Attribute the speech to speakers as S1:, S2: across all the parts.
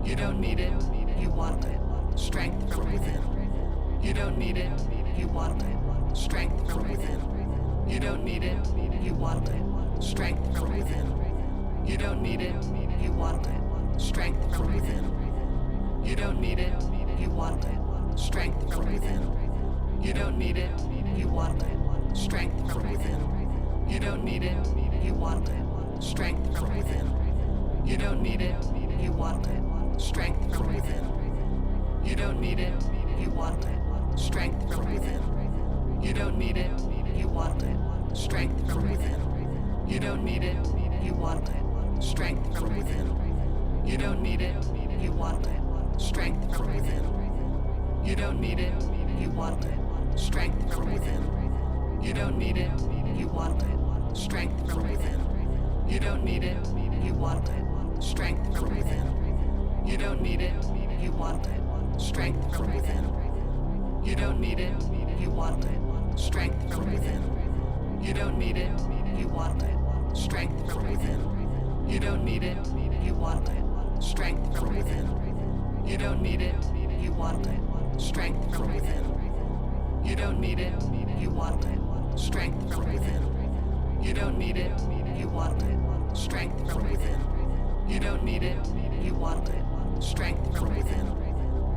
S1: You don't need it, you want it. Strength from within. You don't need it, you want it. Strength from within. You don't need it, you want it. Strength from within. You don't need it, you want it. Strength from within. You don't need it, you want it. Strength from within. You don't need it, you want it. Strength from within. You don't need it, you want it. Strength from within. You don't need it, you want it. Strength from within. You don't need it, you want it. Strength from within. You don't need it, you want it. Strength from within. You don't need it, you want it. Strength from within. You don't need it, you want it. Strength from within. You don't need it, you want it. Strength from within. You don't need it, you want it. Strength from within. You don't need it, you want it. Strength from within. You don't need it, you want it. Strength from within. You don't need it, you want it. Strength from within. You don't need it, you want it. Strength from within. You don't need it, you want it. Strength from within. You don't need it, you want it. Strength from within. You don't need it, you want it. Strength from within. You don't need it, you want it. Strength from within. You don't need it, you want it. Strength from within. You don't need it, you want it. Strength from within.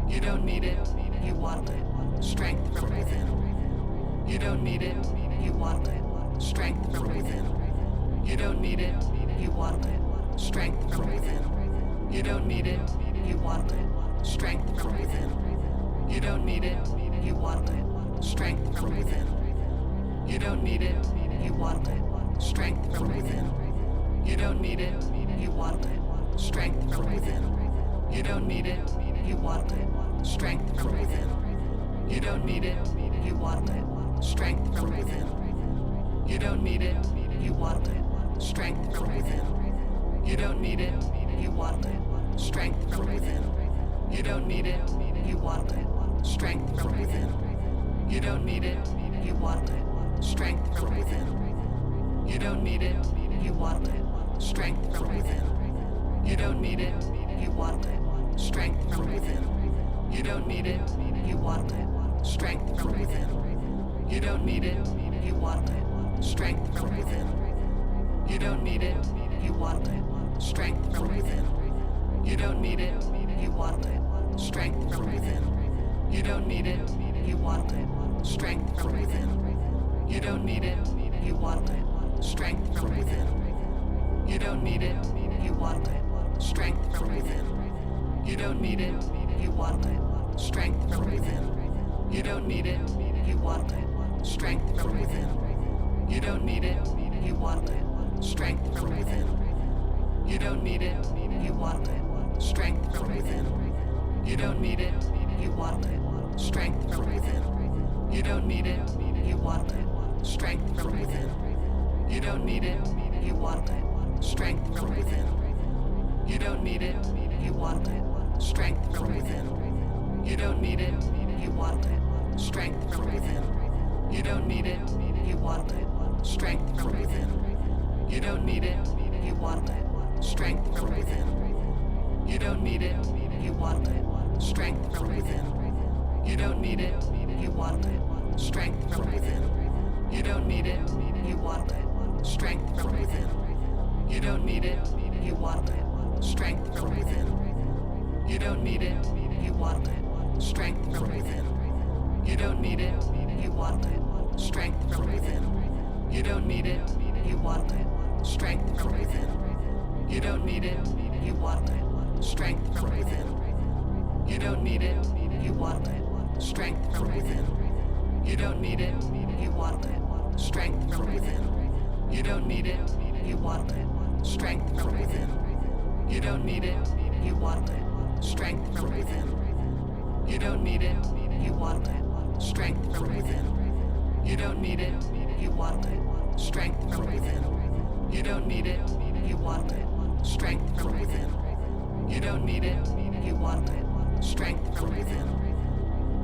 S1: You don't need it, you want it. Strength from within. You don't need it, you want it. Strength from within. You don't need it, you want it. Strength from within. You don't need it, you want it. Strength from within. You don't need it, you want it. Strength from within. You don't need it, you want it. Strength from within. You don't need it, you want it. Strength from within. You don't need it, you want it. Strength from within. You don't need it, you want it. Strength from within. You don't need it, you want it. Strength from within. You don't need it, you want it. Strength from within. You don't need it, you want it. Strength from within. You don't need it, you want it. Strength from within. You don't need it, you want it. Strength from within. You don't need it, you want it. Strength from within. You don't need it, you want it. Strength from within. You don't need it, you want it. Strength from within. You don't need it, you want it. Strength from within. You don't need it, you want it. Strength from within. You don't need it, you want it. Strength from within. You don't need it, you want it. Strength from within. You don't need it, you want it. Strength from within. You don't need it, you want it. Strength from within. You don't need it, you want it. Strength from within. You don't need it, you want it. Strength from within. You don't need it, you want it. Strength from within. You don't need it, you want it. Strength from within. You don't need it, you want it. Strength from within. You don't need it, you want it. Strength from within. You don't need it, you want it. Strength from within. You don't need it, you want it. Strength from within. You don't need it, you want it. Strength from within. You don't need it, you want it. Strength from within. You don't need it, you want it. Strength from within. You don't need it, you want it. Strength from within. You don't need it, you want it. Strength from within. You don't need it, you want it. Strength from within. You don't need it, you want it. Strength from within. You don't need it, you want it. Strength from within. You don't need it, you want it. Strength from within. You don't need it, you want it. Strength from within. You don't need it, you want it. Strength from within. You don't need it, you want it. Strength from within. You don't need it, you want it. Strength from within. You don't need it, you want it. Strength from within. You don't need it, you want it. Strength from within. You don't need it, you want it. Strength from within. You don't need it, you want it. Strength from within.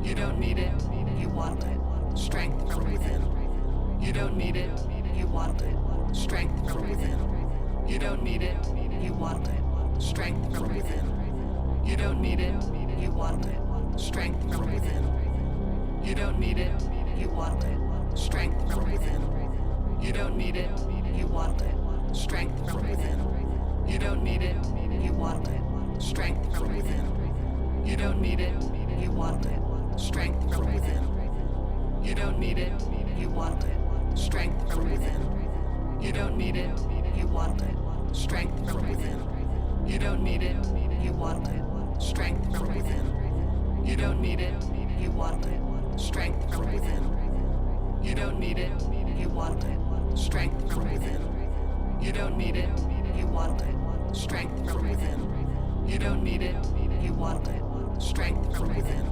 S1: You don't need it, you want it. Strength from within. You don't need it, you want it. Strength from within. You don't need it, you want it. Strength from within. You don't need it, you want it. Strength from within. You don't need it, you want it. Strength from within. You don't need it, you want it. Strength from within. You don't need it, you want it. Strength from within. You don't need it, you want it. Strength from within. You don't need it, you want it. Strength from within. You don't need it, you want it. Strength from within. You don't need it, you want it. Strength from within. You don't need it, you want it. Strength from within. You don't need it, you want it. Strength from within. You don't need it, you want it. Strength from within. You don't need it, you want it. Strength from within.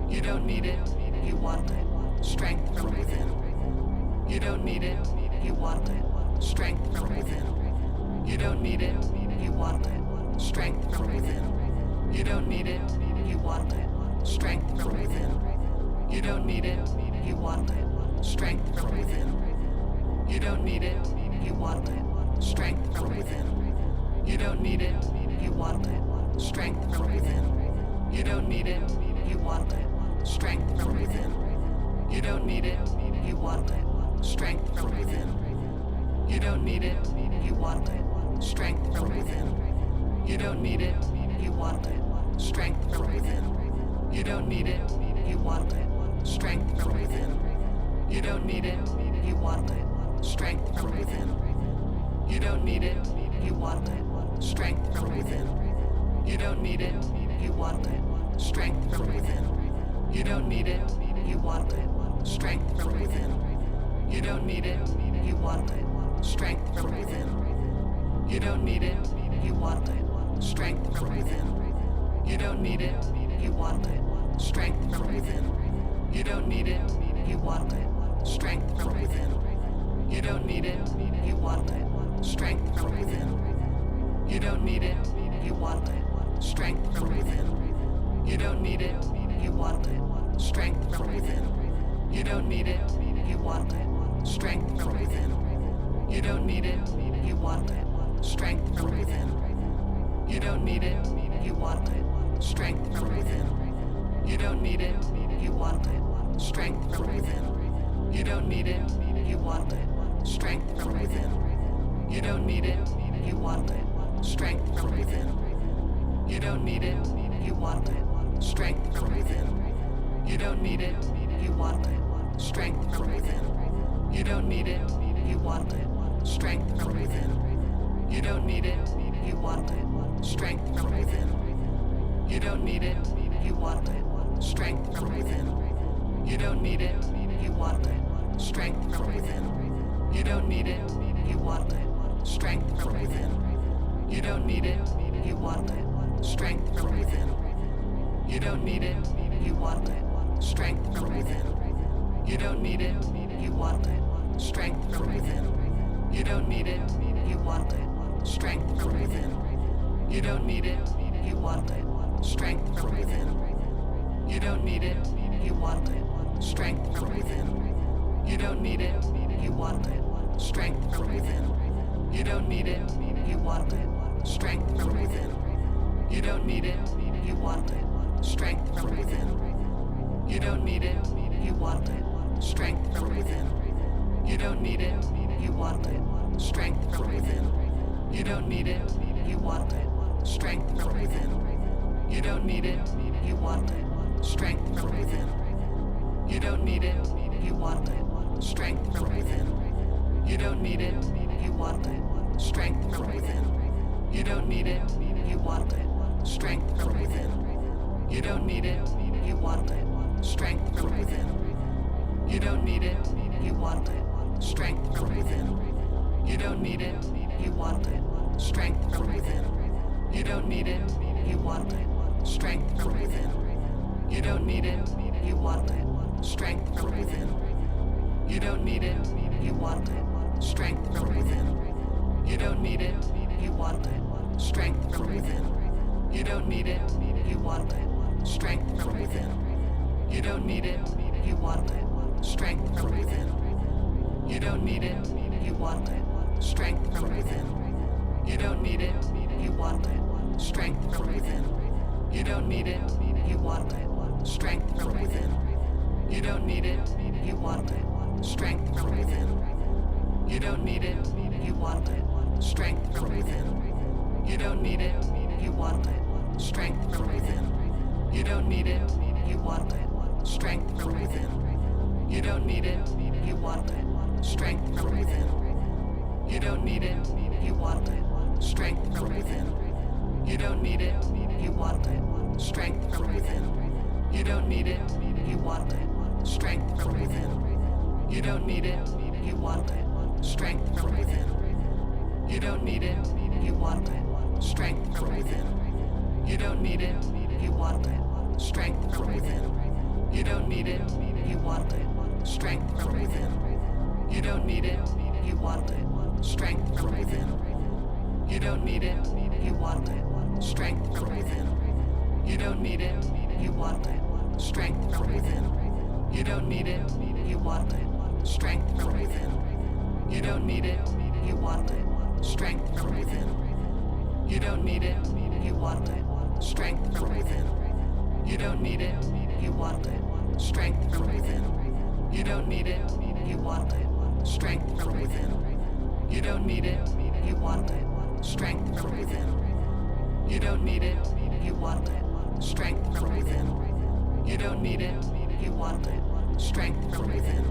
S1: You don't need it, you want it. Strength from within. You don't need it, you want it. Strength from within. You don't need it, you want it. Strength from within. You don't need it, you want it. Strength from within. You don't need it, you want it. Strength from within. You don't need it, you want it. Strength from within. You don't need it, you want it. Strength from within. You don't need it, you want it. Strength from within. You don't need it, you want it. Strength from within. You don't need it, you want it. Strength from within. You don't need it, you want it. Strength from within. You don't need it, you want it. Strength from within. You don't need it, you want it. Strength from within. You don't need it, you want it. Strength from within. You don't need it, you want it. Strength from within. You don't need it, you want it. Strength from within. You don't need it, you want it. Strength from within. You don't need it, you want it. Strength from within. You don't need it, you want it. Strength from within. You don't need it, you want it. Strength from within. You don't need it, you want it. Strength from within. You don't need it, you want it. Strength from within. You don't need it, you want it. Strength from within. You don't need it, you want it. Strength from within. You don't need it, you want it. Strength from within. You don't need it, you want it. Strength from within. You don't need it, you want it. Strength from within. You don't need it, you want it. Strength from within. You don't need it, you want it. Strength from within. You don't need it, you want it. Strength from within. You don't need it, you want it. Strength from within. You don't need it, you want it. Strength from within. You don't need it, you want it. Strength from within. You don't need it, you want it. Strength from within. You don't need it, you want it. Strength from within. You don't need it, you want it. Strength from within. You don't need it, you want it. Strength from within. You don't need it, you want it. Strength from within. You don't need it, you want it. Strength from within. You don't need it, you want it. Strength from within. You don't need it, you want it. Strength from within. You don't need it, you want it. Strength from within. You don't need it, you want it. Strength from within. You don't need it, you want it. Strength from within. You don't need it, you want it. Strength from within. You don't need it, you want it. Strength from within. You don't need it, you want it. Strength from within. You don't need it, you want it. Strength from within. You don't need it, you want it. Strength from within. You don't need it, you want it. Strength from within. You don't need it, you want it. Strength from within. You don't need it, you want it. Strength from within. You don't need it, you want it. Strength from within. You don't need it, you want it. Strength from within. You don't need it, you want it. Strength from within. You don't need it, you want it. Strength from within. You don't need it, you want it. Strength from within. You don't need it, you want it. Strength from within. You don't need it, you want it. Strength from within. You don't need it, you want it. Strength from within. You don't need it, you want it. Strength from within. You don't need it, you want it. Strength from within. You don't need it, you want it. Strength from within. You don't need it. You want it. Strength from within. You don't need it. You want it. Strength from within. You don't need it. You want it. Strength from within. You don't need it. You want it. Strength from within. You don't need it. You want it. Strength from within. You don't need it. You want it. Strength from within. You don't need it. You want it. Strength from within. You don't need it. You want it. Strength from within. You don't need it. You want it. Strength from within. You don't need it. You want it. Strength from within. You don't need it. You want it. Strength from within. You don't need it. You want it. Strength from within. You don't need it. You want it. Strength from within. You don't need it. You want it. Strength from within. You don't need it. You want it. Strength from within. You don't need it. You want it. Strength from within. You don't need it. You want it. Strength from within. You don't need it. You want it. Strength from within. You don't need it. You want it. Strength from within. You don't need it. You want it. Strength from within. You don't need it. You want it. Strength from within. You don't need it. You want it. Strength from within. You don't need it. You want it. Strength from within. You don't need it. You want it. Strength from within. You don't need it. You want it. Strength from within.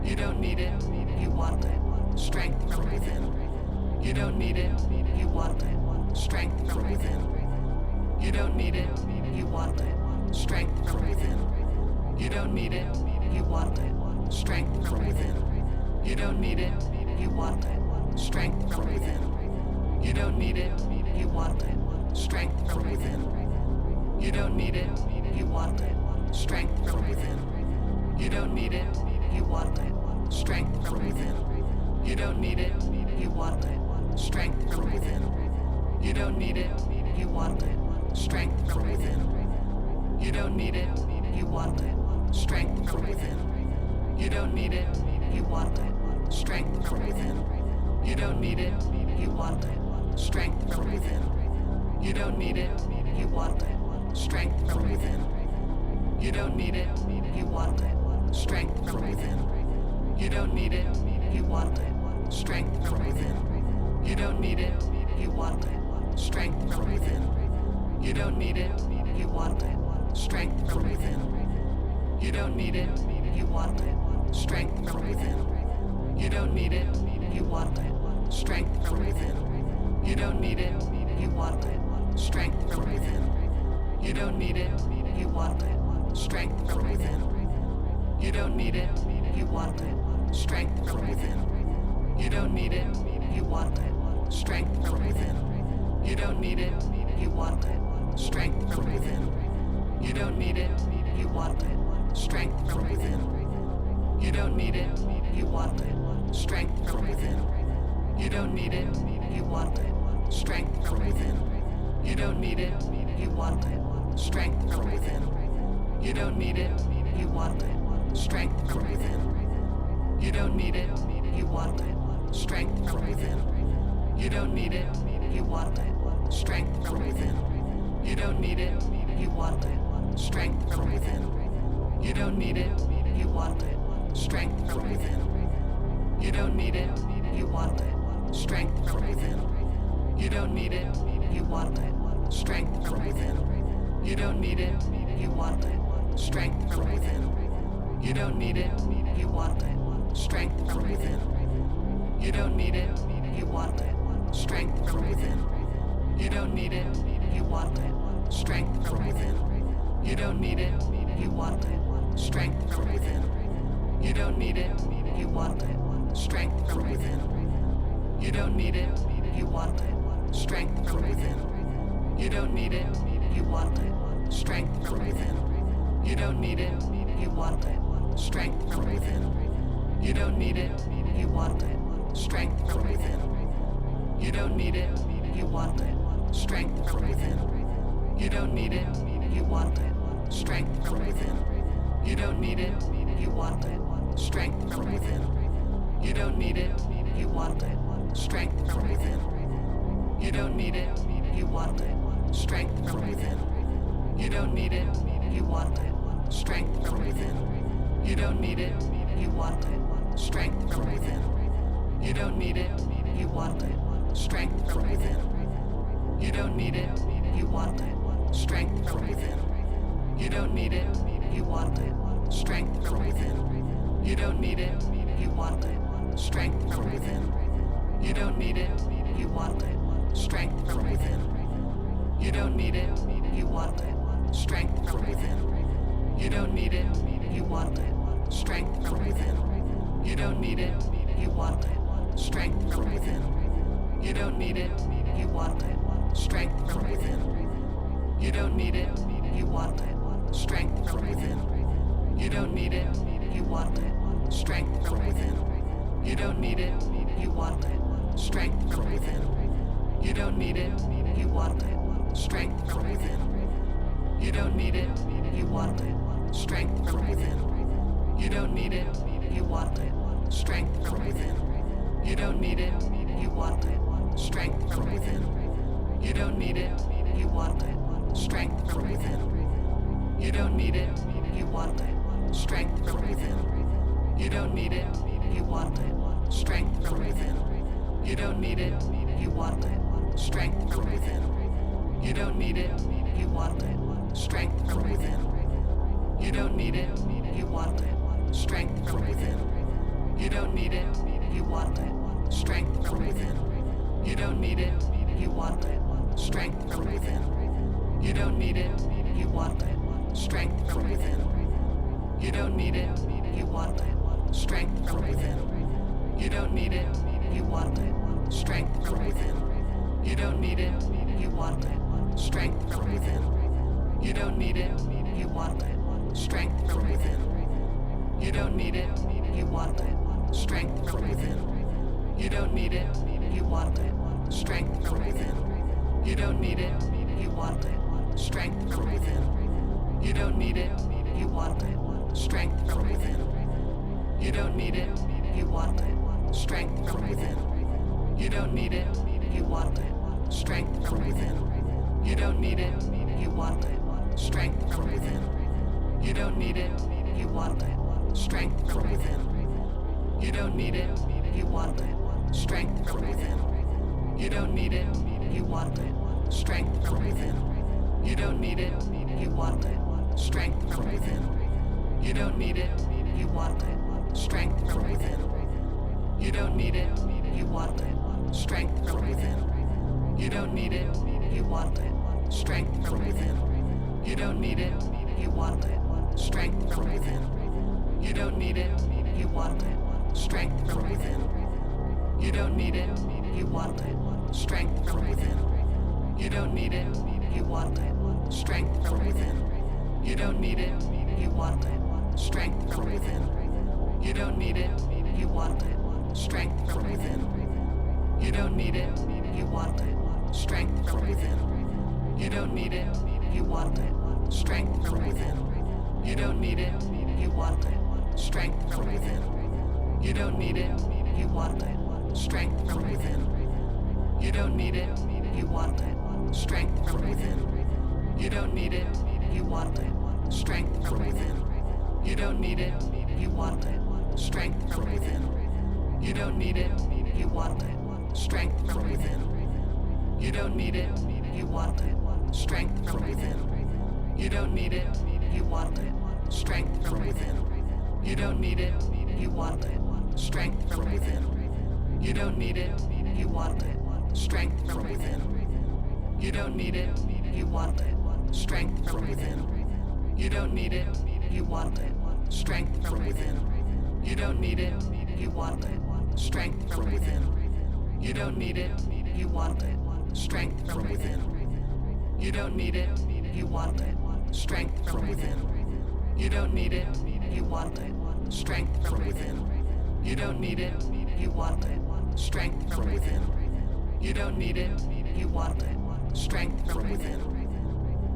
S1: You don't need it. You want it. Strength from within. You don't need it. You want it. Strength from within. You don't need it. You want it. Strength from within. You don't need it. You want it. Strength from within. You don't need it. You want it. Strength from within. You don't need it. You want it. Strength from within. You don't need it. You want it. Strength from within. You don't need it. You want it. Strength from within. You don't need it. You want it. Strength from within. You don't need it. You want it. Strength from within. You don't need it. You want it. Strength from within. You don't need it. You want it. Strength from within. You don't need it. You want it. Strength from within. You don't need it. You want it. Strength from within. You don't need it. You want it. Strength from within. You don't need it. You want it. Strength from within. You don't need it. You want it. Strength from within. You don't need it. You want it. Strength from within. You don't need it. You want it. Strength from within. You don't need it. You want it. Strength from within. You don't need it. You want it. Strength from within. You don't need it. You want it. Strength from within. You don't need it. You want it. Strength from within. You don't need it. You want it. Strength from within. You don't need it. You want it. Strength from within. You don't need it. You want it. Strength from within. You don't need it. You want it. Strength from within. You don't need it. You want it. Strength from within. You don't need it. You want it. Strength from within. You don't need it. You want it. Strength from within. You don't need it. You want it. Strength from within. You don't need it. You want it. Strength from within. You don't need it. You want it. Strength from within. You don't need it. You want it. Strength from within. You don't need it. You want it. Strength from within. You don't need it. You want it. Strength from within. You don't need it. You want it. Strength from within. You don't need it. You want it. Strength from within. You don't need it. You want it. Strength from within. You don't need it. You want it. Strength from within. You don't need it. You want it. Strength from within. You don't need it. You want it. Strength from within. You don't need it. You want it. Strength from within. You don't need it. You want it. Strength from within. You don't need it. You want it. Strength from within. You don't need it. You want it. Strength from within. You don't need it. You want it. Strength from within. You don't need it. You want it. Strength from within. You don't need it. You want it. Strength from within. You don't need it. You want it. Strength from within. You don't need it, you want it. Strength from within. You don't need it, you want it. Strength from within. You don't need it, you want it. Strength from within. You don't need it, you want it. Strength from within. You don't need it, you want it. Strength from within. You don't need it, you want it. Strength from within. You don't need it, you want it. Strength from within. You don't need it, you want it. Strength from within. You don't need it, you want it. Strength from within. You don't need it, you want it. Strength from within. You don't need it, you want it. Strength from within. You don't need it, you want it. Strength from within. You don't need it, you want it. Strength from within. You don't need it, you want it. Strength from within. You don't need it, you want it. Strength from within. You don't need it, you want it. Strength from within. You don't need it, you want it. Strength from within. You don't need it, you want it. Strength from within. You don't need it, you want it. Strength from within. You don't need it, you want it. Strength from within. You don't need it, you want it. Strength from within. You don't need it, you want it. Strength from within. You don't need it, you want it. Strength from within. You don't need it, you want it. Strength from within. You don't need it, you want it. Strength from within. You don't need it, you want it. Strength from within. You don't need it, you want it. Strength from within. You don't need it, you want it. Strength from within. You don't need it, you want it. Strength from within. You don't need it, you want it. Strength from within. You don't need it, you want it. Strength from within. You don't need it, you want it. Strength from within. You don't need it, you want it. Strength from within. You don't need it, you want it. Strength from within. You don't need it, you want it. Strength from within. You don't need it, you want it. Strength from within. You don't need it, you want it. Strength from within. You don't need it, you want it. Strength from within. You don't need it, you want it. Strength from within. You don't need it, you want it. Strength from within. You don't need it, you want it. Strength from within. You don't need it, you want it. Strength from within. You don't need it, you want it. Strength from within. You don't need it, you want it. Strength from within. You don't need it, you want it. Strength from within. You don't need it, you want it. Strength from within. You don't need it, you want it. Strength from within. You don't need it, you want it. Strength from within. You don't need it, you want it. Strength from within. You don't need it, you want it. Strength from within. You don't need it, you want it. Strength from within. You don't need it, you want it. Strength from within. You don't need it, you want it. Strength from within. You don't need it, you want it. Strength from within. You don't need it, you want it. Strength from within. You don't need it, you want it. Strength from within. You don't need it, you want it. Strength from within. You don't need it, you want it. Strength from within. You don't need it, you want it. Strength from within. You don't need it, you want it. Strength from within. You don't need it, you want it. Strength from within. You don't need it, you want it. Strength from within. You don't need it, you want it. Strength from within. You don't need it, you want it. Strength from within. You don't need it, you want it. Strength from within. You don't need it, you want it. Strength from within. You don't need it, you want it. Strength from within. You don't need it, you want it. Strength from within. You don't need it, you want it. Strength from within. You don't need it, you want it. Strength from within. You don't need it, you want it. Strength from within.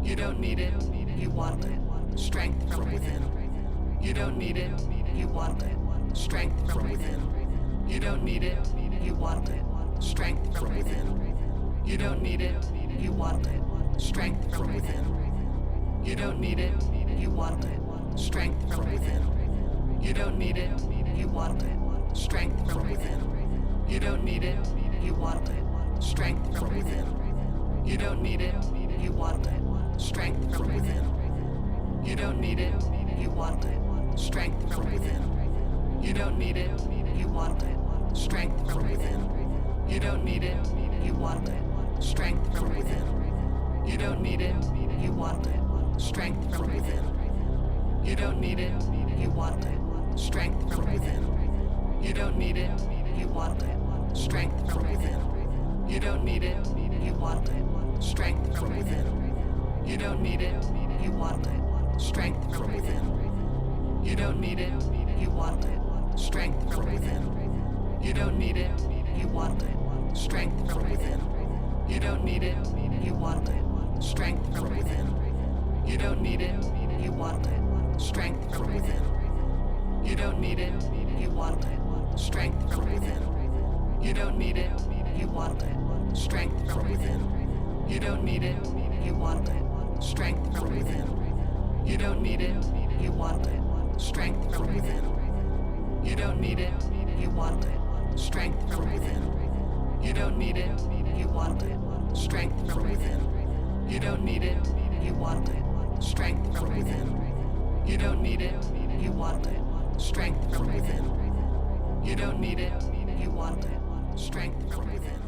S1: You don't need it, you want it. Strength from within. You don't need it, you want it. Strength from within. You don't need it, you want it. Strength from within. You don't need it, you want it. Strength from within. You don't need it. You want it. Strength from within. You don't need it. You want it. Strength from within. You don't need it. You want it. Strength from within. You don't need it. You want it. Strength from within. You don't need it. You want it. Strength from within. You don't need it. You want it. Strength from within. You don't need it. You want it. Strength from within. You don't need it. You want it. Strength from within. You don't need it. You want it. Strength from within. You don't need it. You want it. Strength from within. You don't need it. You want it. Strength from within. You don't need it. You want it. Strength from within. You don't need it. You want it. Strength from within. You don't need it. You want it. Strength from within. You don't need it. You want it. Strength from within. You don't need it. You want it. Strength from within. You don't need it. You want it. Strength from within. You don't need it. You want it. Strength from within. You don't need it. You want it. Strength from within. You don't need it. You want it. Strength from within. You don't need it. You want it. Strength from within. You don't need it. You want it. Strength from within. You don't need it. You want it. Strength from within. You don't need it. You want it. Strength from within. You don't need it. You want it. Strength from within.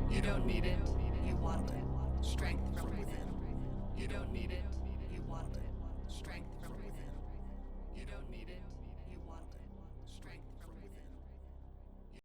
S1: You don't need it. You want it. Strength from within. You don't need it.